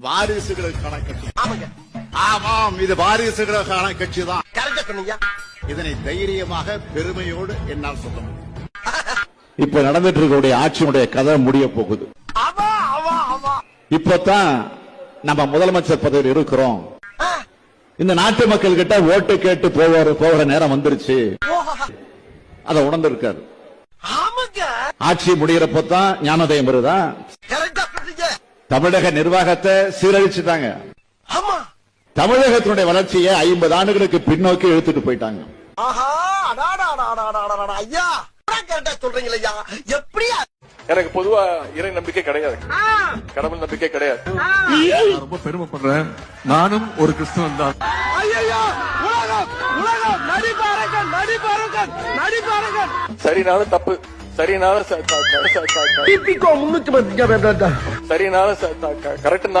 வாரிசுகளுக்கான கட்சி. ஆமாம், இது வாரிசுகளுக்கான கட்சி தான். இதனை தைரியமாக பெருமையோடு என்னால் சொல்ல முடியும். இப்ப நடந்துட்டு இருக்கக்கூடிய ஆட்சியுடைய கதை முடிய போகுது. இப்பதான் நம்ம முதலமைச்சர் பதவியில் இருக்கிறோம். இந்த நாட்டு மக்கள் கிட்ட ஓட்டு கேட்டு போகிற நேரம் வந்துருச்சு. அதை உணர்ந்திருக்காரு. ஆட்சி முடிகிறப்பதான் ஞானோதயம் வருதா? தமிழக நிர்வாகத்தை சீரழிச்சுட்டாங்க. தமிழகத்தினுடைய வளர்ச்சியை 50 ஆண்டுகளுக்கு பின்னோக்கி இழுத்துட்டு போயிட்டாங்க. எனக்கு பொதுவா இறை நம்பிக்கை கிடையாது, கடவுள் நம்பிக்கை கிடையாது. ரொம்ப பெருமைப்படுறேன், நானும் ஒரு கிறிஸ்தவன் தான். சரினாலும் தப்பு, சரினாலும் கரெக்ட்.